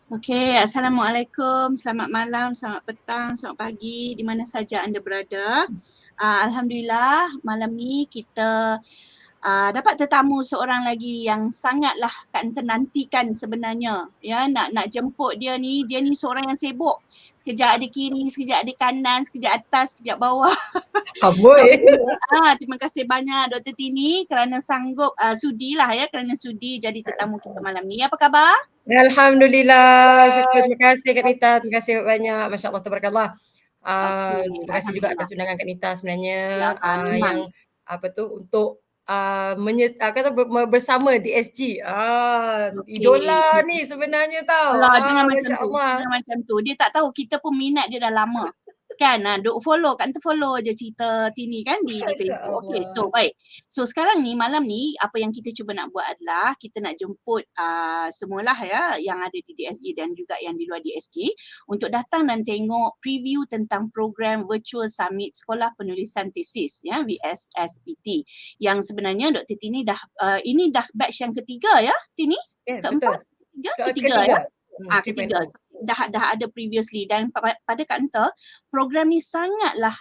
Okey, Assalamualaikum, selamat malam, selamat petang, selamat pagi, di mana saja anda berada. Alhamdulillah, malam ni kita dapat tetamu seorang lagi yang sangatlah kita nantikan sebenarnya. Ya, nak jemput dia ni seorang yang sibuk. Sekejap ada kiri, sekejap ada kanan, sekejap atas, sekejap bawah. So, Amboi. terima kasih banyak Dr. Tini kerana sanggup sudilah ya, kerana sudi jadi tetamu kita malam ni. Apa khabar? Alhamdulillah, syukur. Terima kasih Kak Nita, terima kasih banyak. Masya Allah, tabarakallah. Okey, Terima kasih juga alhamdulillah. atas undangan Kak Nita sebenarnya Ya, memang. yang untuk kata bersama DSG. Okey. Idola ni sebenarnya tau. Alah, jangan macam Masya tu. Allah. Jangan macam tu. Dia tak tahu kita pun minat dia dah lama. Kan? Duk follow, kan terfollow je cerita Tini kan di Masya Facebook. Okey, so Allah. baik. So sekarang ni, malam ni, apa yang kita cuba nak buat adalah kita nak jemput semualah ya yang ada di DSG dan juga yang di luar DSG untuk datang dan tengok preview tentang program Virtual Summit Sekolah Penulisan Tesis ya, VSSPT. Yang sebenarnya Dr. Tini ini dah batch yang ketiga ya, Tini? Ya, betul. Keempat? Ketiga ya? Ketiga. 3.0. Dah ada previously dan pada kata program ni sangatlah,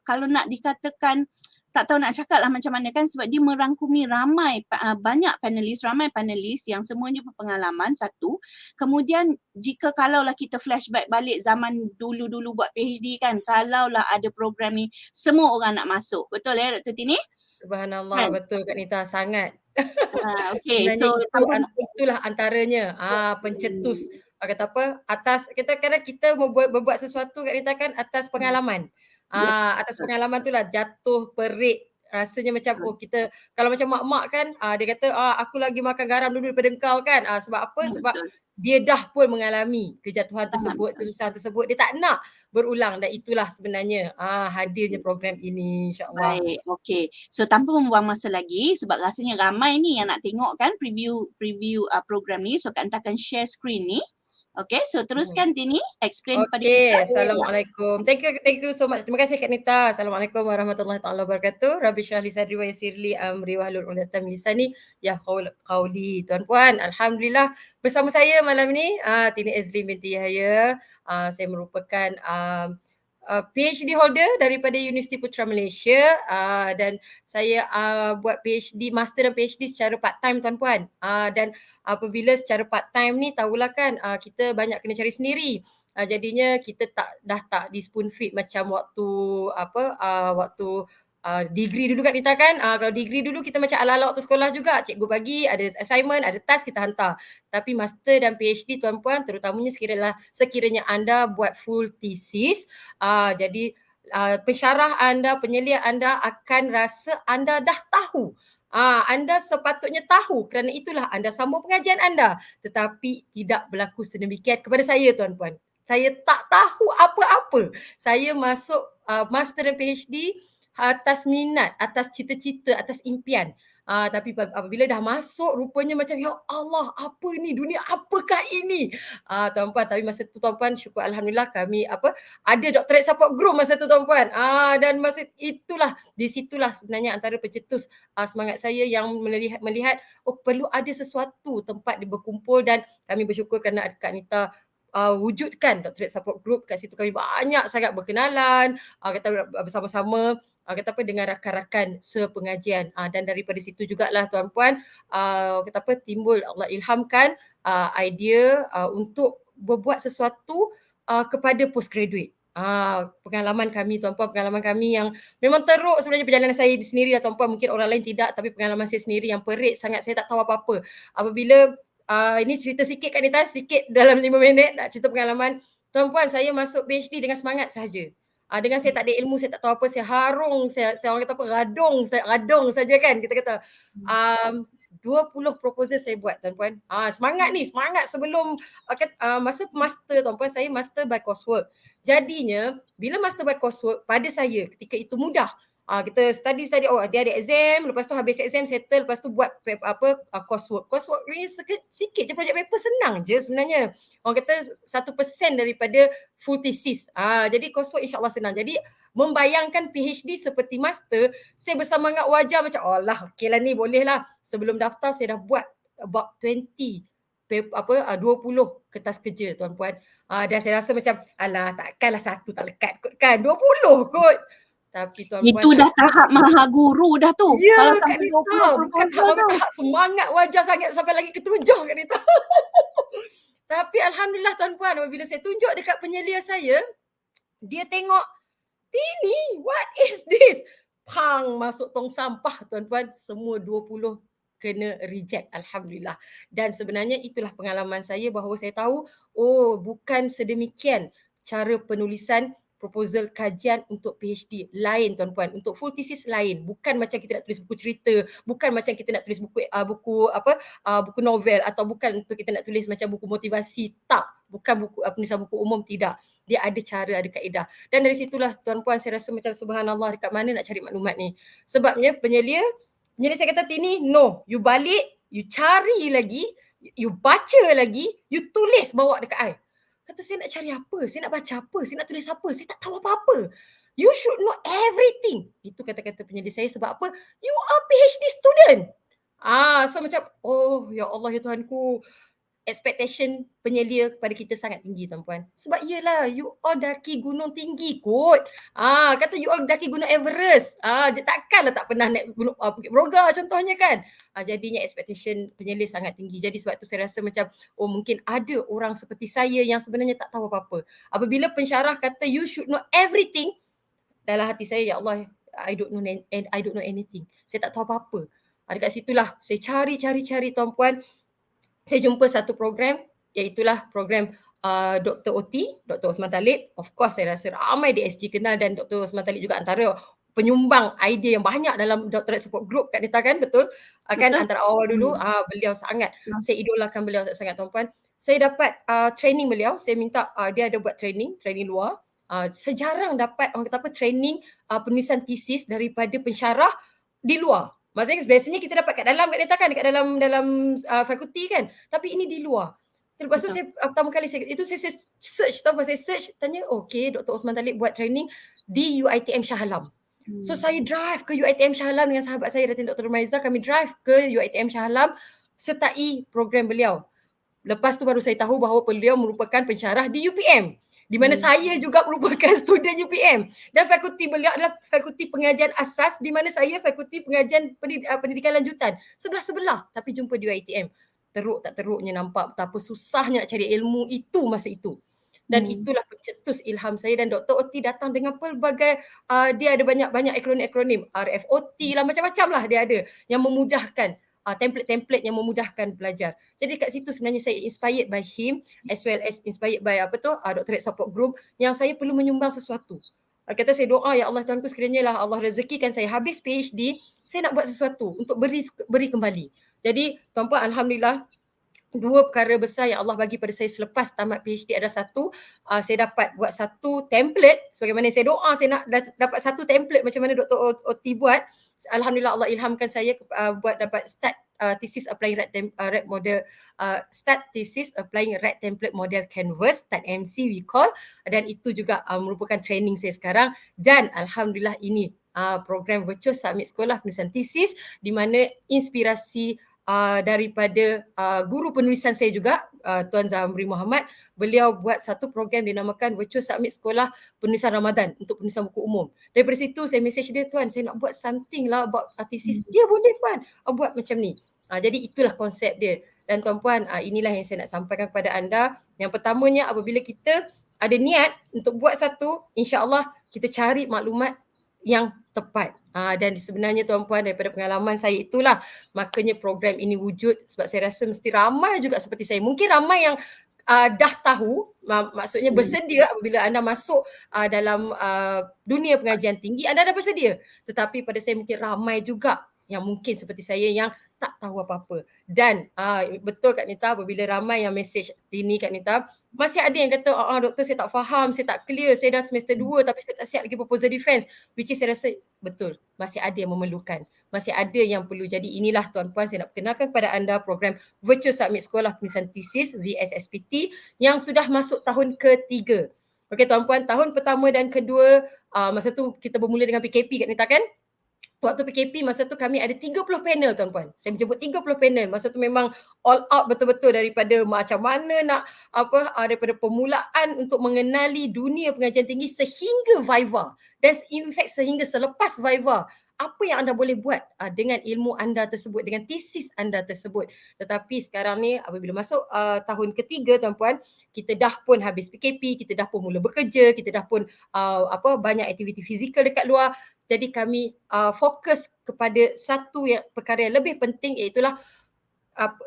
kalau nak dikatakan, tak tahu nak cakap lah macam mana kan, sebab dia merangkumi banyak ramai panelis yang semuanya berpengalaman satu. Kemudian jika kalaulah kita flashback balik zaman dulu-dulu buat PhD kan, kalaulah ada program ni semua orang nak masuk. Betul ya Dr. Tini? Subhanallah, Kan? betul Kak Nita, sangat. Okay, Sebenarnya so tanpa nak itulah antaranya pencetus kata apa atas kita kadang kita berbuat sesuatu Kak Rita kan atas pengalaman. yes. Atas pengalaman itulah jatuh perik rasanya macam kita kalau macam mak-mak kan dia kata aku lagi makan garam dulu daripada engkau kan. Sebab apa? Sebab Betul. dia dah pun mengalami kejatuhan Sangat tersebut, betul. kesusahan tersebut. Dia tak nak berulang dan itulah sebenarnya hadirnya program ini insya-Allah. Baik, okey. So tanpa membuang masa lagi, sebab rasanya ramai ni yang nak tengok kan preview program ni. So Kak Anta akan share screen ni. Okey, so teruskan Tini, explain kepada kita. Okey, Assalamualaikum. Thank you so much. Terima kasih Kak Nita. Assalamualaikum warahmatullahi taala wabarakatuh. Rabbi shrah li sadri wa yassir li amri wahlul 'uqdatam min lisani yafqahu qawli. Tuan-puan, alhamdulillah bersama saya malam ni Tini Ezlin binti Yahya. Saya merupakan PhD holder daripada Universiti Putra Malaysia dan saya buat PhD, master dan PhD secara part time tuan-puan. Dan apabila secara part time ni tahulah kan kita banyak kena cari sendiri. Jadinya kita dah tak di spoon feed macam waktu waktu degree dulu kat kita kan. Kalau degree dulu kita macam ala-ala waktu sekolah juga. Cikgu bagi ada assignment, ada task kita hantar. Tapi master dan PhD tuan-puan terutamanya sekiranya anda buat full thesis, jadi pensyarah anda, penyelidik anda akan rasa anda dah tahu. Anda sepatutnya tahu kerana itulah anda sambung pengajian anda. Tetapi tidak berlaku sedemikian kepada saya tuan-puan. Saya tak tahu apa-apa. Saya masuk master dan PhD atas minat, atas cita-cita, atas impian. Tapi apabila dah masuk rupanya macam ya Allah, apa ni, dunia apakah ini? Tuan-puan, tapi masa tu tuan-puan syukur alhamdulillah kami ada doctorate support group masa tu tuan-puan. Dan masa itulah, di situlah sebenarnya antara pencetus semangat saya yang melihat perlu ada sesuatu tempat dia berkumpul dan kami bersyukur kerana Kak Nita wujudkan doctorate support group. Kat situ kami banyak sangat berkenalan, kata bersama-sama dengan rakan-rakan sepengajian. Dan daripada situ jugalah tuan-puan timbul Allah ilhamkan idea untuk berbuat sesuatu kepada postgraduate. Pengalaman kami tuan-puan, pengalaman kami yang memang teruk sebenarnya perjalanan saya sendiri lah tuan-puan, mungkin orang lain tidak, tapi pengalaman saya sendiri yang perit sangat, saya tak tahu apa-apa. Apabila ini cerita sikit Kak Nita, sikit dalam 5 minit nak cerita pengalaman. Tuan-puan, saya masuk PhD dengan semangat sahaja. Dengan saya tak ada ilmu, saya tak tahu apa, saya harung, saya orang kata apa, radong saja kan kita kata. 20 proposal saya buat tuan-puan. Semangat ni, semangat sebelum masa master tuan-puan, saya master by coursework. Jadinya bila master by coursework pada saya ketika itu mudah. Kita study dia ada exam, lepas tu habis exam settle, lepas tu buat coursework. Coursework ni sikit je project paper, senang je sebenarnya. Orang kata 1% daripada full thesis. Jadi coursework insya-Allah senang. Jadi membayangkan PhD seperti master, saya bersemangat wajar macam Allah, okeylah ni boleh lah. Sebelum daftar saya dah buat about 20 20 kertas kerja tuan-puan. Dan saya rasa macam alah takkanlah satu tak lekat kot kan, 20 kot. Tapi tuan-puan Itu dah tahap maha guru dah tu. ya Kalau Kak sampai Nita, 20 bukan proposal tu. tahap semangat wajah sangat sampai lagi ketujuh Kak Nita. Tapi alhamdulillah tuan-puan, apabila saya tunjuk dekat penyelia saya, dia tengok, Tini, what is this? Pang, masuk tong sampah tuan-puan, semua 20 kena reject, alhamdulillah. Dan sebenarnya itulah pengalaman saya bahawa saya tahu, oh bukan sedemikian cara penulisan proposal kajian untuk PhD lain tuan-puan, untuk full thesis lain, bukan macam kita nak tulis buku cerita, bukan macam kita nak tulis buku novel, atau bukan untuk kita nak tulis macam buku motivasi, tak, bukan buku penulisan buku umum, tidak. Dia ada cara, ada kaedah. Dan dari situlah tuan-puan saya rasa macam subhanallah, dekat mana nak cari maklumat ni. Sebabnya penyelia saya kata, Tini, no, you balik, you cari lagi, you baca lagi, you tulis bawa dekat I. Kata, saya nak cari apa? Saya nak baca apa? Saya nak tulis apa? Saya tak tahu apa-apa. You should know everything. Itu kata-kata penyelia saya. Sebab apa? You are PhD student. So macam, oh ya Allah ya Tuhanku, expectation penyelia kepada kita sangat tinggi tuan-puan. Sebab iyalah, you all daki gunung tinggi kot. Kata you all daki gunung Everest. Takkanlah tak pernah naik gunung Bukit Broga contohnya kan. Jadinya expectation penyelia sangat tinggi. Jadi sebab tu saya rasa macam, oh mungkin ada orang seperti saya yang sebenarnya tak tahu apa-apa. Apabila pensyarah kata you should know everything, dalam hati saya, ya Allah, I don't know anything. Saya tak tahu apa-apa. Dekat situlah saya cari tuan-puan. Saya jumpa satu program, iaitulah program Dr. OT, Dr. Osman Talib. Of course saya rasa ramai di SG kenal, dan Dr. Osman Talib juga antara penyumbang idea yang banyak dalam Doctorate Support Group Kak Nita kan, betul? Kan antara awal dulu, beliau sangat, saya idolakan beliau sangat tuan-puan. Saya dapat training beliau, saya minta dia ada buat training luar. Sejarang dapat orang kata apa, training penulisan tesis daripada pensyarah di luar. Maksudnya biasanya kita dapat kat dalam, Kak Neta kan, dekat dalam fakulti kan. Tapi ini di luar. Lepas tu saya pertama kali saya search tau, saya search tanya, okay, Dr. Osman Talib buat training di UiTM Shah Alam. So saya drive ke UiTM Shah Alam dengan sahabat saya Datin Dr. Rumaiza, kami drive ke UiTM Shah Alam sertai program beliau. Lepas tu baru saya tahu bahawa beliau merupakan pensyarah di UPM, di mana saya juga merupakan student UPM, dan fakulti beliau adalah fakulti pengajian asas, di mana saya fakulti pengajian pendidikan lanjutan. Sebelah-sebelah, tapi jumpa di UiTM. Teruk tak teruknya nampak betapa susahnya nak cari ilmu itu masa itu. Dan itulah pencetus ilham saya, dan Dr. Oti datang dengan pelbagai, dia ada banyak akronim, RFOT lah, macam-macam lah dia ada yang memudahkan, template-template yang memudahkan pelajar. Jadi kat situ sebenarnya saya inspired by him, as well as inspired by Doctorate Support Group, yang saya perlu menyumbang sesuatu. Kata saya doa, ya Allah Tuanku, sekiranya lah Allah rezekikan saya habis PhD, saya nak buat sesuatu untuk beri kembali. Jadi tuan-puan, alhamdulillah, dua perkara besar yang Allah bagi pada saya selepas tamat PhD ada satu, saya dapat buat satu template, sebagaimana saya doa saya nak dapat satu template macam mana Dr. Oti buat. Alhamdulillah Allah ilhamkan saya buat dapat start thesis applying RAT model, start thesis applying RAT template model canvas, start MC we call, dan itu juga merupakan training saya sekarang. Dan alhamdulillah ini program virtual submit sekolah penulisan thesis, di mana inspirasi daripada guru penulisan saya juga, Tuan Zamri Muhammad. Beliau buat satu program dinamakan Virtual Submit Sekolah Penulisan Ramadan untuk penulisan buku umum. Daripada situ saya message dia, Tuan, saya nak buat something lah about thesis. Dia boleh Tuan, buat macam ni. Jadi itulah konsep dia. Dan tuan-puan, inilah yang saya nak sampaikan kepada anda. Yang pertamanya, apabila kita ada niat untuk buat satu, insya-Allah kita cari maklumat yang tepat. Dan sebenarnya tuan-puan, daripada pengalaman saya itulah makanya program ini wujud, sebab saya rasa mesti ramai juga seperti saya. Mungkin ramai yang dah tahu, maksudnya bersedia apabila anda masuk dalam dunia pengajian tinggi, anda dah bersedia. Tetapi pada saya mungkin ramai juga yang mungkin seperti saya yang tak tahu apa-apa. Dan betul Kak Nita, apabila ramai yang message Tini, Kak Nita, masih ada yang kata, doktor saya tak faham, saya tak clear, saya dah semester 2 tapi saya tak siap lagi proposal defense. Which is saya rasa betul, masih ada yang memerlukan, masih ada yang perlu. Jadi inilah tuan-puan, saya nak perkenalkan kepada anda program Virtual Submit Sekolah Penulisan Thesis VSSPT yang sudah masuk tahun ketiga. Okey tuan-puan, tahun pertama dan kedua, masa tu kita bermula dengan PKP Kak Nita kan? Waktu PKP masa tu kami ada 30 panel tuan-puan. Saya menjemput 30 panel. Masa tu memang all out betul-betul daripada macam mana nak daripada permulaan untuk mengenali dunia pengajian tinggi sehingga Viva. Dan in fact sehingga selepas Viva. Apa yang anda boleh buat dengan ilmu anda tersebut, dengan tesis anda tersebut. Tetapi sekarang ni apabila masuk tahun ketiga tuan-puan, kita dah pun habis PKP, kita dah pun mula bekerja, kita dah pun banyak aktiviti fizikal dekat luar. Jadi kami fokus kepada satu perkara yang lebih penting, iaitulah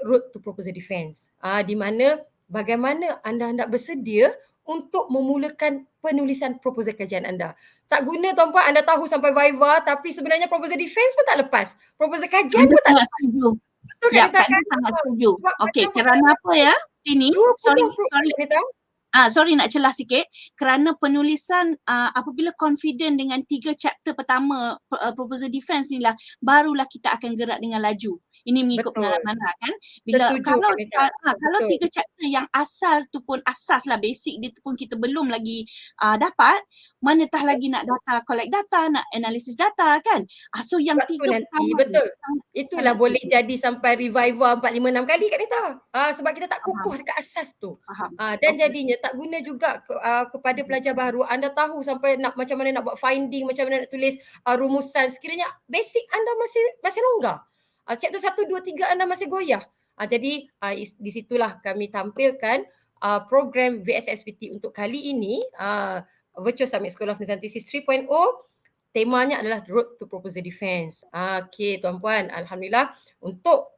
road to proposal defense. Di mana bagaimana anda hendak bersedia untuk memulakan penulisan proposal kajian anda. Tak guna tuan-puan anda tahu sampai Viva tapi sebenarnya proposal defense pun tak lepas. Proposal kajian Anda pun tak sangat lepas. setuju. Betul Kak Ya, Nita Kak kan? Ni sangat setuju. Sebab Okey, kadang kerana apa ya? Ini, 20 sorry, Kak Nita. sorry nak celah sikit. Kerana penulisan apabila confident dengan 3 chapter pertama proposal defense ni lah, barulah kita akan gerak dengan laju. Ini mengikut Betul. pengalaman lah kan. Bila Setuju kalau Kak Nita. kalau Betul. 3 chapter yang asal tu pun asas lah, basic dia tu pun kita belum lagi dapat, manatah lagi nak collect data, nak analisis data kan. So yang Waktu 3 nanti, pertama betul. ni Itulah sangat boleh setuju. jadi sampai Reviva 4, 5, 6 kali Kak Nita. Sebab kita tak Faham, kukuh dekat asas tu. faham. Dan Okey. jadinya tak guna juga kepada pelajar baru. Anda tahu sampai macam mana nak buat finding, macam mana nak tulis rumusan. Sekiranya basic anda masih longgar. Chapter 1, 2, 3 anda masih goyah. Jadi di situlah kami tampilkan program VSSPT untuk kali ini, Virtual Summit School of Nursing Thesis 3.0. Temanya adalah Road to Proposal Defense. Okey tuan-puan, alhamdulillah untuk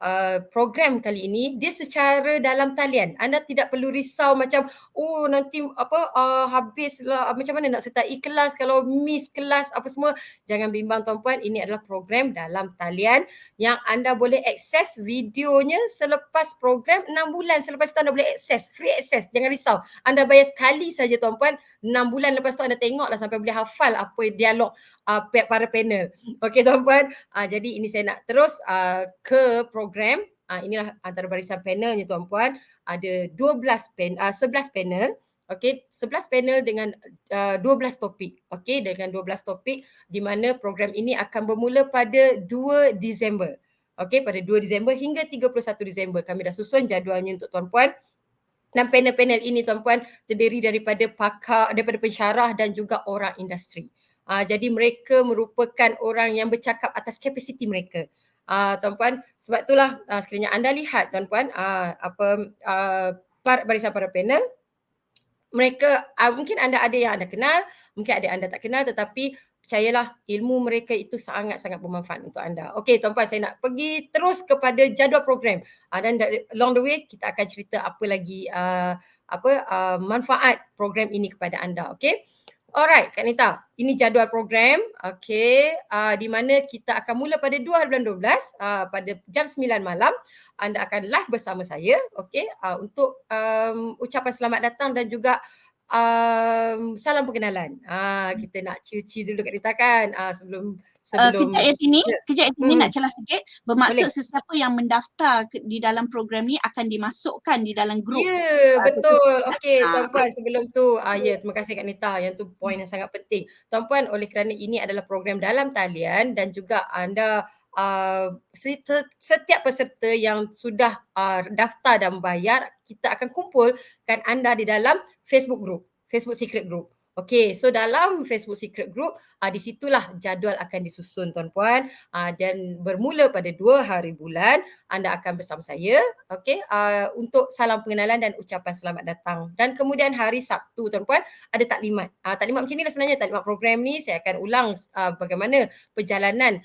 program kali ini dia secara dalam talian. Anda tidak perlu risau macam nanti habislah macam mana nak sertai kelas kalau miss kelas apa semua. Jangan bimbang tuan-puan, ini adalah program dalam talian yang anda boleh akses videonya selepas program 6 bulan. Selepas tu anda boleh akses, free access. Jangan risau. Anda bayar sekali saja tuan-puan, 6 bulan lepas tu anda tengoklah sampai boleh hafal apa dialog para panel. Okey tuan-puan, jadi ini saya nak terus ke program. Inilah antara barisan panelnya tuan-puan. Ada 11 panel. Okey, 11 panel dengan 12 topik. Okey, dengan 12 topik di mana program ini akan bermula pada 2 Disember. Okey, pada 2 Disember hingga 31 Disember. Kami dah susun jadualnya untuk tuan-puan. Dan panel-panel ini tuan-puan terdiri daripada pakar, daripada pensyarah dan juga orang industri. Jadi mereka merupakan orang yang bercakap atas kapasiti mereka. Tuan-puan, sebab itulah sekiranya anda lihat tuan-puan barisan para panel, mereka mungkin anda ada yang anda kenal, mungkin ada yang anda tak kenal, tetapi percayalah ilmu mereka itu sangat-sangat bermanfaat untuk anda. Okey tuan-puan, saya nak pergi terus kepada jadual program. Dan along the way kita akan cerita apa lagi manfaat program ini kepada anda. Okey. Alright Kak Nita, ini jadual program. Okey, di mana kita akan mula pada 2 hari bulan 12 pada jam 9 malam. Anda akan live bersama saya, okey, untuk ucapan selamat datang dan juga salam perkenalan. Kita nak chill-chill dulu Kak Nita kan, sebelum Kejap ini nak celah sikit. Bermaksud Boleh. sesiapa yang mendaftar di dalam program ni akan dimasukkan di dalam grup. Ya, betul. Okey, tuan-puan sebelum tu, terima kasih Kak Nita. Yang tu poin yang sangat penting. Tuan-puan, oleh kerana ini adalah program dalam talian dan juga anda setiap peserta yang sudah daftar dan bayar, kita akan kumpulkan anda di dalam Facebook group, Facebook secret group. Okey, so dalam Facebook secret group, di situlah jadual akan disusun tuan-puan, dan bermula pada 2 hari bulan anda akan bersama saya, okey, untuk salam pengenalan dan ucapan selamat datang. Dan kemudian hari Sabtu tuan-puan ada taklimat. Taklimat macam ni lah sebenarnya, taklimat program ni saya akan ulang bagaimana perjalanan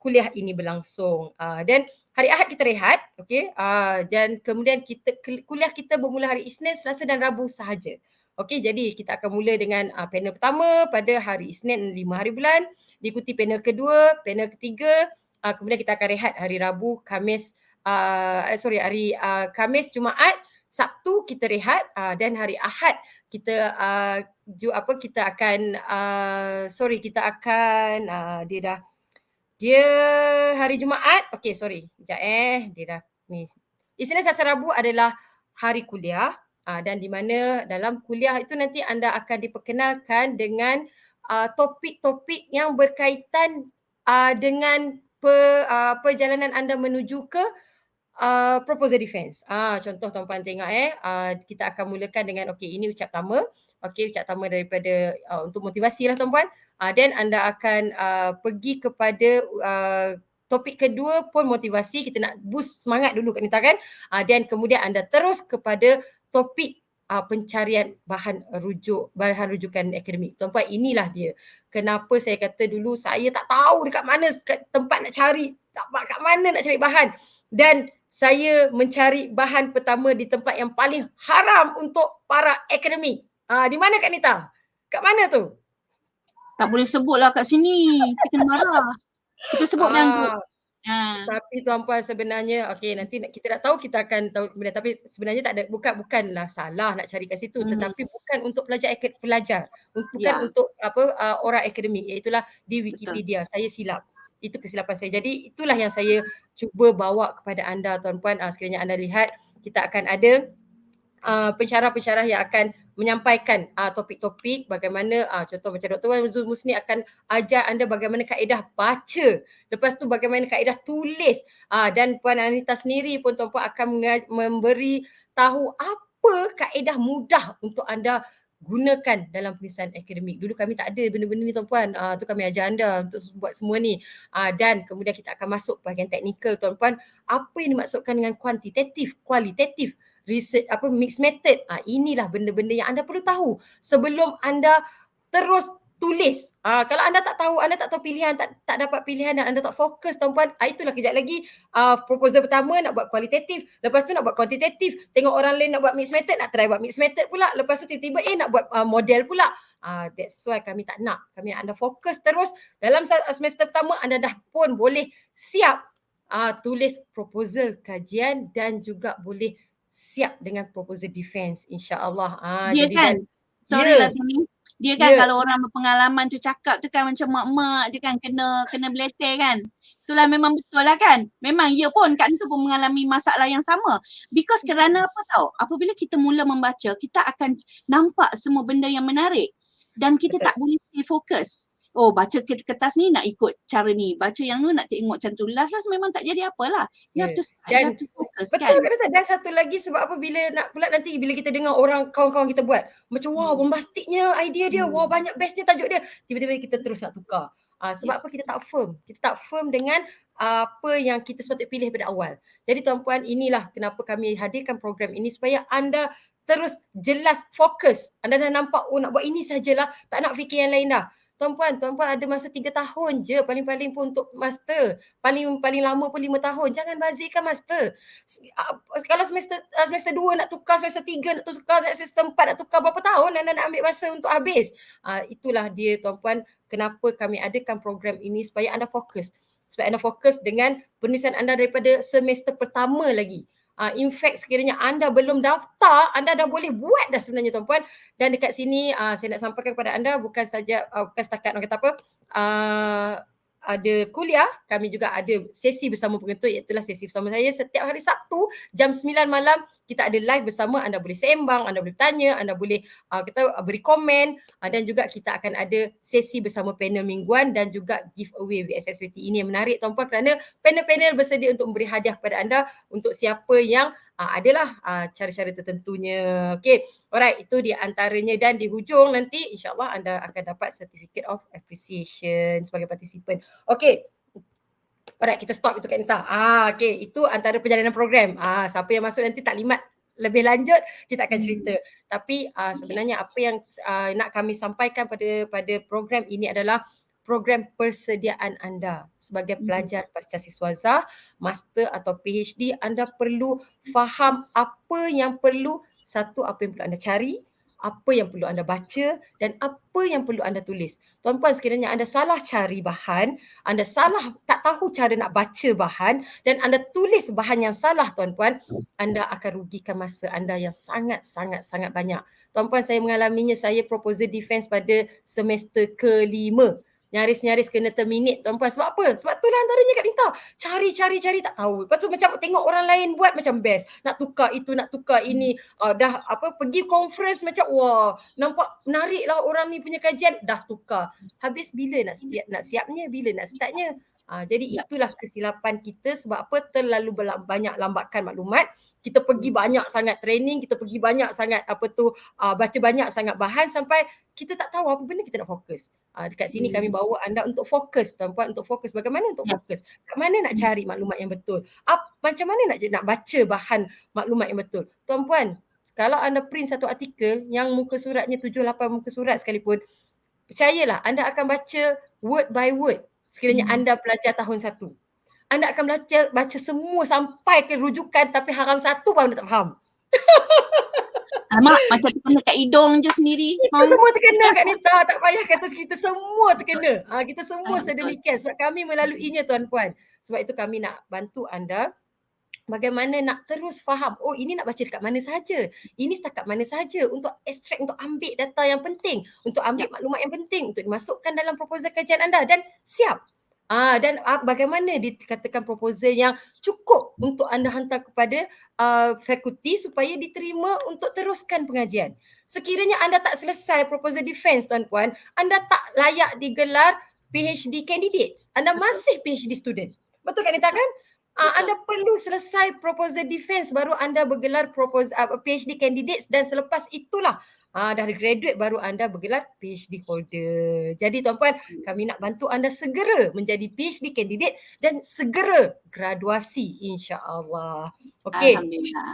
kuliah ini berlangsung. Dan hari Ahad kita rehat, okey, dan kemudian kuliah kita bermula hari Isnin, Selasa dan Rabu sahaja. Okey, jadi kita akan mula dengan panel pertama pada hari Isnin 5 hari bulan, diikuti panel kedua, panel ketiga, kemudian kita akan rehat hari Rabu, Khamis, hari Khamis, Jumaat, Sabtu kita rehat, dan hari Ahad kita dia hari Jumaat, okey sekejap dia dah ni. Isnin, Selasa, Rabu adalah hari kuliah. Dan di mana dalam kuliah itu nanti anda akan diperkenalkan dengan topik-topik yang berkaitan dengan perjalanan anda menuju ke proposal defense. Contoh tuan-puan tengok kita akan mulakan dengan ini ucap tama. Ucap tama daripada untuk motivasi lah tuan-puan. Then anda akan pergi kepada topik kedua pun motivasi, kita nak boost semangat dulu Kak Nita kan. Then kemudian anda terus kepada topik pencarian bahan rujukan akademik. Tuan-puan, inilah dia. Kenapa saya kata dulu saya tak tahu dekat mana tempat nak cari, kat mana nak cari bahan. Dan saya mencari bahan pertama di tempat yang paling haram untuk para akademik. Di mana Kak Nita? Kat mana tu? Tak boleh sebutlah kat sini. Kita kena marah. Kita sebut dalam grup. Tapi tuan-puan sebenarnya nanti kita nak tahu, kita akan tahu kemudian, tapi sebenarnya tak ada, bukanlah salah nak cari kat situ, tetapi bukan untuk pelajar, bukan untuk orang akademik, iaitulah di Wikipedia. Betul. Saya silap. Itu kesilapan saya. Jadi itulah yang saya cuba bawa kepada anda tuan-puan. Sekiranya anda lihat, kita akan ada pensyarah-pensyarah yang akan menyampaikan topik-topik bagaimana contoh macam Dr. Wan Musni akan ajar anda bagaimana kaedah baca, lepas tu bagaimana kaedah tulis, dan Puan Anita sendiri pun tuan-puan akan memberi tahu apa kaedah mudah untuk anda gunakan dalam penulisan akademik. Dulu kami tak ada benda-benda ni tuan-puan. Tu kami ajar anda untuk buat semua ni. Dan kemudian kita akan masuk bahagian teknikal tuan-puan. Apa yang dimaksudkan dengan kuantitatif, kualitatif, research, mixed method. Inilah benda-benda yang anda perlu tahu sebelum anda terus tulis. Kalau anda tak tahu pilihan, tak dapat pilihan dan anda tak fokus tuan-puan, itulah kejap lagi proposal pertama nak buat kualitatif, lepas tu nak buat kuantitatif, tengok orang lain nak buat mixed method, nak try buat mixed method pula, lepas tu tiba-tiba nak buat model pula. That's why kami tak nak. Kami nak anda fokus terus. Dalam semester pertama anda dah pun boleh siap tulis proposal kajian dan juga boleh siap dengan proposal defense, insya-Allah. Dia jadi kan, sorry lah Tini, dia kan kalau orang berpengalaman tu cakap tu kan macam mak-mak je kan, kena beleter kan. Itulah memang betul lah kan. Memang ya pun Kak Nita pun mengalami masalah yang sama. Because kerana apa tahu, apabila kita mula membaca, kita akan nampak semua benda yang menarik dan kita tak boleh fokus. Oh, baca kertas ni nak ikut cara ni, baca yang tu nak tengok macam tu. Last memang tak jadi apalah. You have to start, you have to focus kan. Betul kan. Dan satu lagi, sebab apa, bila nak pula nanti bila kita dengar orang kawan-kawan kita buat, macam wah bombastiknya idea dia, wah banyak bestnya tajuk dia, tiba-tiba kita terus nak tukar. Sebab apa, kita tak firm dengan apa yang kita sepatutnya pilih pada awal. Jadi tuan-puan, inilah kenapa kami hadirkan program ini, supaya anda terus jelas fokus. Anda dah nampak nak buat ini sajalah, tak nak fikir yang lain dah. Tuan-puan ada masa 3 tahun je paling-paling pun untuk master. Paling lama pun 5 tahun. Jangan bazirkan master. Kalau semester 2 nak tukar, semester 3 nak tukar, semester 4 nak tukar, berapa tahun anda nak ambil masa untuk habis? Itulah dia tuan-puan, kenapa kami adakan program ini, supaya anda fokus. Supaya anda fokus dengan penulisan anda daripada semester pertama lagi. In fact, sekiranya anda belum daftar, anda dah boleh buat dah sebenarnya tuan-puan. Dan dekat sini saya nak sampaikan kepada anda, bukan setakat orang kata apa, ada kuliah, kami juga ada sesi bersama pengetul, iaitulah sesi bersama saya setiap hari Sabtu jam 9 malam. Kita ada live bersama, anda boleh sembang, anda boleh tanya, anda boleh beri komen, dan juga kita akan ada sesi bersama panel mingguan dan juga giveaway VSSWT. Ini yang menarik tuan-puan, kerana panel-panel bersedia untuk memberi hadiah kepada anda untuk siapa yang adalah cara-cara tertentunya. Okay, alright, itu di antaranya, dan di hujung nanti insyaAllah anda akan dapat certificate of appreciation sebagai partisipan. Okay, alright, kita stop itu Kak Nita. Okay, itu antara perjalanan program. Siapa yang masuk nanti taklimat lebih lanjut, kita akan cerita. Tapi sebenarnya apa yang nak kami sampaikan pada program ini adalah program persediaan anda sebagai pelajar pasca siswaza, master atau PhD. Anda perlu faham apa yang perlu, apa yang perlu anda cari, apa yang perlu anda baca, dan apa yang perlu anda tulis. Tuan-puan, sekiranya anda salah cari bahan, anda salah tak tahu cara nak baca bahan, dan anda tulis bahan yang salah tuan-puan, anda akan rugikan masa anda yang sangat banyak. Tuan-puan, saya mengalaminya. Saya proposal defense pada semester ke-5. nyaris-nyaris kena terminate tuan-puan. Sebab apa? Sebab tu lah antaranya Kak Nita. Cari tak tahu. Lepas tu macam tengok orang lain buat macam best. Nak tukar itu, nak tukar ini. Dah pergi conference macam wah, nampak menarik lah orang ni punya kajian, dah tukar. Habis bila nak siapnya, bila nak startnya. Jadi itulah kesilapan kita sebab apa? Terlalu banyak lambatkan maklumat. Kita pergi banyak sangat training, kita pergi banyak sangat baca banyak sangat bahan sampai kita tak tahu apa benda kita nak fokus. Dekat sini kami bawa anda untuk fokus tuan-puan, untuk fokus. Bagaimana untuk fokus? Kat mana nak cari maklumat yang betul? Macam mana nak baca bahan maklumat yang betul? Tuan-puan, kalau anda print satu artikel yang muka suratnya 7-8 muka surat sekalipun, percayalah anda akan baca word by word sekiranya anda pelajar tahun 1. Anda akan baca semua sampai ke rujukan tapi haram satu pun anda tak faham. Alamak, macam terkena kat hidung je sendiri. Kita semua terkena Kak Nita, tak payah kata kita semua terkena. Kita semua sedemikian sebab kami melaluinya tuan-puan. Sebab itu kami nak bantu anda bagaimana nak terus faham, oh ini nak baca dekat mana sahaja, ini setakat mana sahaja untuk extract, untuk ambil data yang penting, untuk ambil maklumat yang penting, untuk dimasukkan dalam proposal kajian anda dan siap. Dan bagaimana dikatakan proposal yang cukup untuk anda hantar kepada fakulti supaya diterima untuk teruskan pengajian. Sekiranya anda tak selesai proposal defense tuan-puan, anda tak layak digelar PhD candidates. Anda masih PhD student. Betul Kak Nita kan? Anda perlu selesai proposal defense baru anda bergelar PhD candidates dan selepas itulah dah graduate baru anda bergelar PhD holder. Jadi tuan-puan, kami nak bantu anda segera menjadi PhD candidate dan segera graduasi insya-Allah. Okey. Alhamdulillah.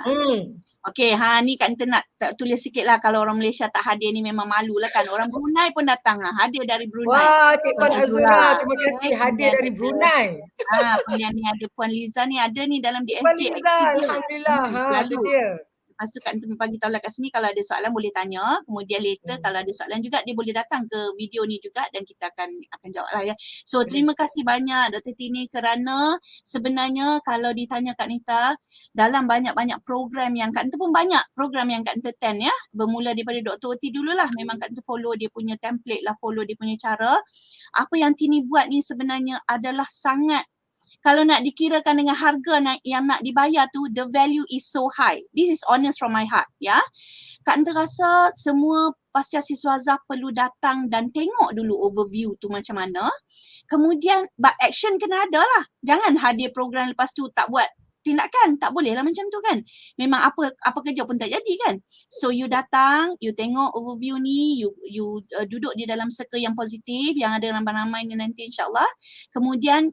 Okey, ni Kak Nita nak tulis sikit lah kalau orang Malaysia tak hadir ni memang malu lah kan. Orang Brunei pun datang hadir dari Brunei. Wah, Cik Puan Azura, terima kasih hadir dari Brunei. Kemudian ni ada Puan Liza ni ada ni dalam DSJ. Puan Liza, alhamdulillah. Selalu. Itu dia. Lepas tu Kak Nita bagi tahu lah kat sini kalau ada soalan boleh tanya. Kemudian later kalau ada soalan juga dia boleh datang ke video ni juga dan kita akan jawab lah ya. So terima kasih banyak Dr. Tini kerana sebenarnya kalau ditanya Kak Nita dalam banyak-banyak program yang Kak Nita pun banyak program yang Kak Nita attend ya. Bermula daripada Dr. Oti dululah memang Kak Nita follow dia punya template lah, follow dia punya cara. Apa yang Tini buat ni sebenarnya adalah sangat, kalau nak dikirakan dengan harga yang nak dibayar tu, the value is so high. This is honest from my heart, ya. Kak Nita rasa semua pasca siswazah perlu datang dan tengok dulu overview tu macam mana. Kemudian, but action kena ada lah. Jangan hadir program lepas tu tak buat tindakan. Tak boleh lah macam tu kan. Memang apa kerja pun tak jadi kan. So you datang, you tengok overview ni, you duduk di dalam circle yang positif, yang ada ramai-ramai ni nanti insyaAllah. Kemudian,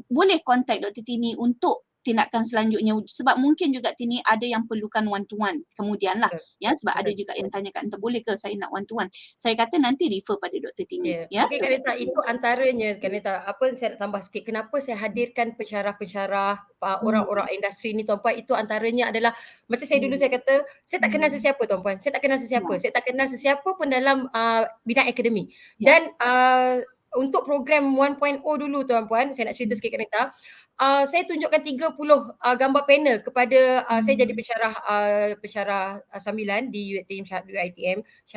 boleh contact Dr. Tini untuk tindakan selanjutnya sebab mungkin juga Tini ada yang perlukan one to one kemudian lah ya sebab ada juga yang tanya Kak Nita boleh ke saya nak one to one, saya kata nanti refer pada Dr. Tini ya. Okey Kak Nita, itu antaranya Kak Nita, apa saya nak tambah sikit, kenapa saya hadirkan pensyarah-pensyarah orang-orang industri ni tuan-puan, itu antaranya adalah macam saya dulu saya kata saya tak kenal sesiapa tuan-puan, saya tak kenal sesiapa pun dalam bidang akademik dan untuk program 1.0 dulu tuan-puan, saya nak cerita sikit Kak Nita. Saya tunjukkan 30 gambar panel kepada saya jadi pensyarah sambilan di UiTM Shah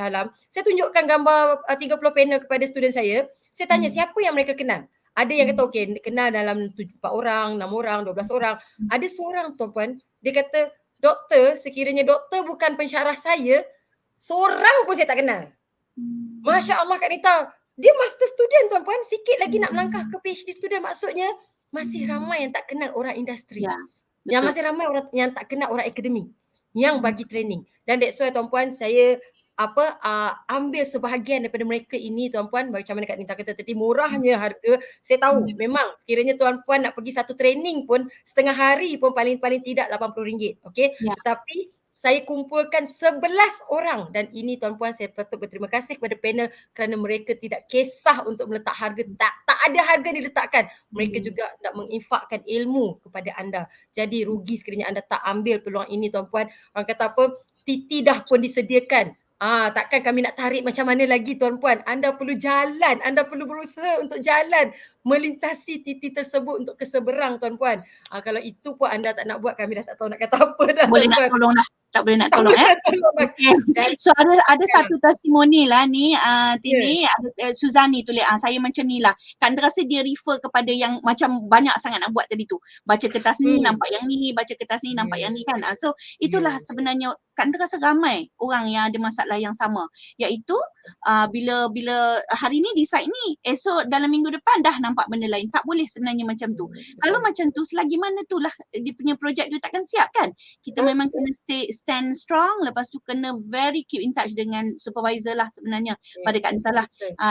Alam. Saya tunjukkan gambar 30 panel kepada student saya. Saya tanya siapa yang mereka kenal. Ada yang kata okey kenal dalam 4 orang, 6 orang, 12 orang. Ada seorang tuan-puan, dia kata doktor, sekiranya doktor bukan pensyarah saya, seorang pun saya tak kenal. Masya Allah Kak Nita. Dia master student tuan-puan, sikit lagi nak melangkah ke PhD student, maksudnya masih ramai yang tak kenal orang industri. Yang masih ramai orang yang tak kenal orang akademik yang bagi training. Dan that's why tuan-puan saya ambil sebahagian daripada mereka ini tuan-puan, macam mana Kak Nita kata tadi, murahnya harga. Saya tahu memang sekiranya tuan-puan nak pergi satu training pun setengah hari pun paling-paling tidak RM80, okey. Tetapi saya kumpulkan 11 orang dan ini tuan-puan saya patut berterima kasih kepada panel kerana mereka tidak kisah untuk meletak harga, tak ada harga diletakkan. Mereka juga nak menginfakkan ilmu kepada anda. Jadi rugi sekiranya anda tak ambil peluang ini tuan-puan. Orang kata apa, titi dah pun disediakan. Takkan kami nak tarik macam mana lagi tuan-puan. Anda perlu jalan, anda perlu berusaha untuk jalan melintasi titi tersebut untuk ke seberang tuan-puan. Kalau itu pun anda tak nak buat, kami dah tak tahu nak kata apa dah. Boleh nak tolong dah. tak boleh nak Tak tolong boleh tolong bagi. Okay. Dan So ada satu testimoni lah ni Tini, Ya. ada Suzani tulis saya macam ni lah. Kan terasa dia refer kepada yang macam banyak sangat nak buat tadi tu. Baca kertas ni nampak yang ni, baca kertas ni nampak yang ni kan. So itulah sebenarnya kan terasa ramai orang yang ada masalah yang sama, iaitu bila hari ni decide ni, esok dalam minggu depan dah nampak benda lain. Tak boleh sebenarnya macam tu. Kalau macam tu selagi mana tu lah dia punya projek tu takkan siap kan. Kita memang kena stand strong, lepas tu kena very keep in touch dengan supervisor lah sebenarnya pada Kak Nita lah.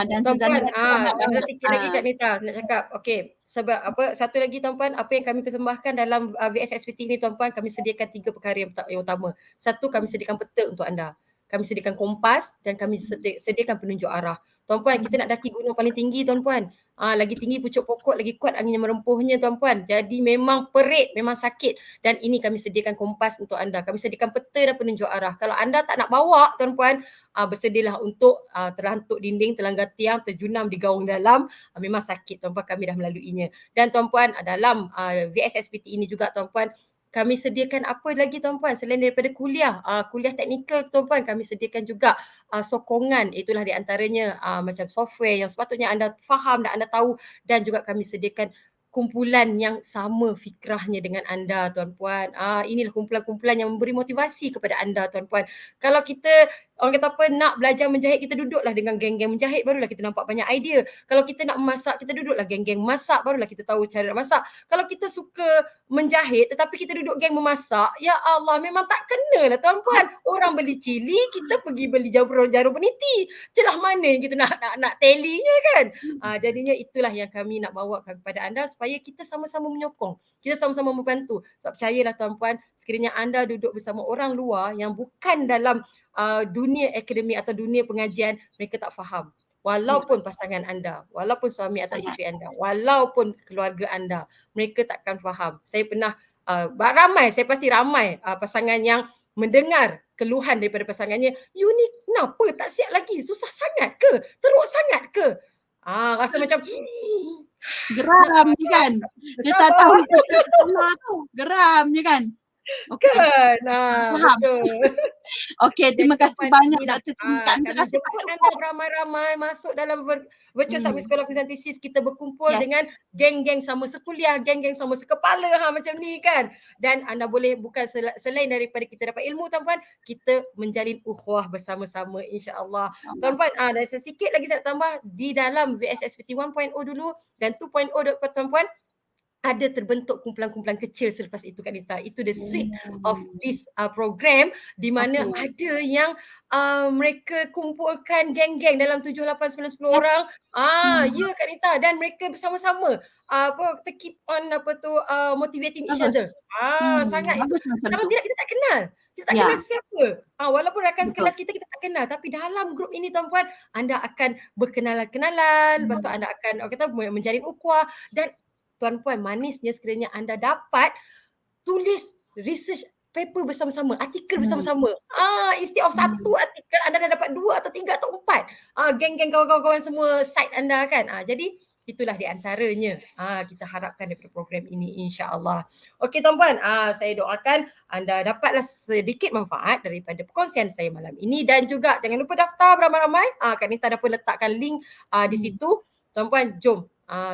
Dan Suzani Tuan-puan, kata banyak sikit lagi Kak Nita nak cakap. Okey, sebab satu lagi tuan-puan, apa yang kami persembahkan dalam VSSPT ni tuan-puan, kami sediakan 3 perkara yang utama. Satu, kami sediakan peta untuk anda. Kami sediakan kompas dan kami sediakan penunjuk arah. Tuan-puan, kita nak daki gunung paling tinggi tuan-puan. Lagi tinggi pucuk pokok, lagi kuat angin yang merempuhnya tuan-puan. Jadi memang perit, memang sakit. Dan ini kami sediakan kompas untuk anda. Kami sediakan peta dan penunjuk arah. Kalau anda tak nak bawa tuan-puan, bersedialah untuk terlantuk dinding, terlanggar tiang, terjunam di gaung dalam. Memang sakit tuan-puan, kami dah melaluinya. Dan tuan-puan, dalam VSSPT ini juga tuan-puan, kami sediakan apa lagi tuan-puan selain daripada kuliah, kuliah teknikal tuan-puan, kami sediakan juga sokongan, itulah di antaranya macam software yang sepatutnya anda faham dan anda tahu, dan juga kami sediakan kumpulan yang sama fikrahnya dengan anda tuan-puan. Inilah kumpulan-kumpulan yang memberi motivasi kepada anda tuan-puan. Kalau kita orang kata apa, nak belajar menjahit, kita duduklah dengan geng-geng menjahit, barulah kita nampak banyak idea. Kalau kita nak memasak, kita duduklah geng-geng masak, barulah kita tahu cara nak masak. Kalau kita suka menjahit tetapi kita duduk geng memasak, ya Allah, memang tak kena lah tuan-puan. Orang beli cili, kita pergi beli jarum peniti. Celah mana yang kita nak talinya kan? Jadinya itulah yang kami nak bawa kepada anda supaya kita sama-sama menyokong, kita sama-sama membantu. Sebab percayalah tuan-puan, sekiranya anda duduk bersama orang luar yang bukan dalam dunia akademik atau dunia pengajian, mereka tak faham. Walaupun pasangan anda, walaupun suami atau isteri anda, walaupun keluarga anda, mereka takkan faham. Saya pernah saya pasti ramai pasangan yang mendengar keluhan daripada pasangannya, you ni kenapa tak siap lagi? Susah sangat ke? Teruk sangat ke? Rasa macam geram je kan. Dia tak tahu geram je kan. Okay. Kan? Betul. Okey, terima kasih banyak Dr. Tini. Kami jemput anda beramai-ramai masuk dalam Virtual Summit School of Design Thesis. Kita berkumpul dengan geng-geng sama sekuliah, geng-geng sama sekepala macam ni kan. Dan anda boleh bukan selain daripada kita dapat ilmu tuan-puan, kita menjalin ukhuwah bersama-sama insya-Allah. Tuan-puan, dan sedikit lagi saya tambah di dalam VSSPT 1.0 dulu dan 2.0 tuan-puan, ada terbentuk kumpulan-kumpulan kecil selepas itu Kak Nita. Itu the sweet of this program, di mana ada yang mereka kumpulkan geng-geng dalam 7, 8, 9, 10 orang. Ya Kak Nita, dan mereka bersama-sama keep on motivating each other. Sangat itu. Kalau tidak kita tak kenal. Kita tak kenal siapa. Walaupun rakan kelas kita tak kenal, tapi dalam grup ini tuan-puan, anda akan berkenalan-kenalan, lepas tu anda akan menjalin ukhuwah. Dan tuan-puan, manisnya sekiranya anda dapat tulis research paper bersama-sama, artikel bersama-sama. Instead of satu artikel, anda dah dapat 2 atau 3 atau 4. Geng-geng kawan-kawan semua site anda kan. Jadi itulah di antaranya kita harapkan daripada program ini insya-Allah. Okey tuan-puan, saya doakan anda dapatlah sedikit manfaat daripada perkongsian saya malam ini, dan juga jangan lupa daftar beramai-ramai. Kak Nita dah pun letakkan link di situ. Tuan-puan, jom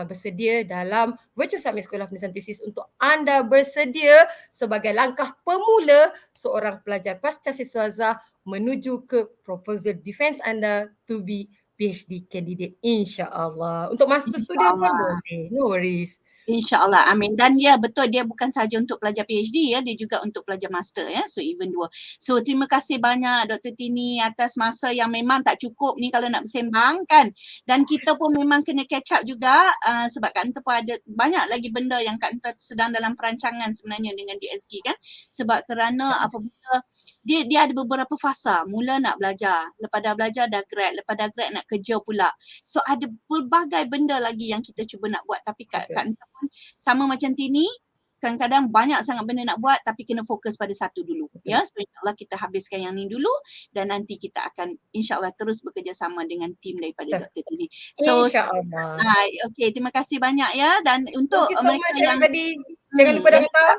bersedia dalam Virtual Summit School of Design Thesis untuk anda bersedia sebagai langkah pemula seorang pelajar pasca siswaza menuju ke proposal defense anda to be PhD candidate insya-Allah. Untuk master student pun boleh, no worries. InsyaAllah, amin. Dan ya betul, dia bukan sahaja untuk pelajar PhD dia juga untuk pelajar master so even 2. So terima kasih banyak Dr. Tini atas masa yang memang tak cukup ni kalau nak bersembang kan. Dan kita pun memang kena catch up juga sebab Kak Nita pun ada banyak lagi benda yang Kak Nita sedang dalam perancangan sebenarnya dengan DSG kan. Sebab kerana apabila dia ada beberapa fasa, mula nak belajar, lepas dah belajar dah grad, lepas dah grad nak kerja pula. So ada pelbagai benda lagi yang kita cuba nak buat, tapi Kak Nita pun sama macam Tini, kadang-kadang banyak sangat benda nak buat tapi kena fokus pada satu dulu. So insyaAllah kita habiskan yang ni dulu dan nanti kita akan insyaAllah terus bekerjasama dengan tim daripada Dr. Tini. So insyaAllah. Okay, terima kasih banyak ya. Dan untuk mereka yang Jangan lupa Dan datang.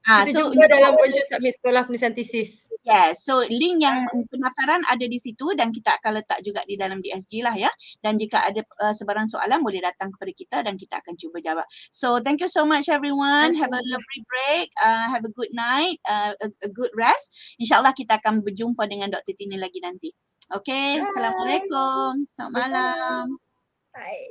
Kita so jumpa dalam Bonjour Submit Sekolah Penulisan Tesis. yes, so link yang pendaftaran ada di situ dan kita akan letak juga di dalam DSG lah ya. Dan jika ada sebarang soalan boleh datang kepada kita dan kita akan cuba jawab. So thank you so much everyone. Have a lovely break. Have a good night. A good rest. InsyaAllah kita akan berjumpa dengan Dr. Tini lagi nanti. Okay, Assalamualaikum. Selamat malam. Bye.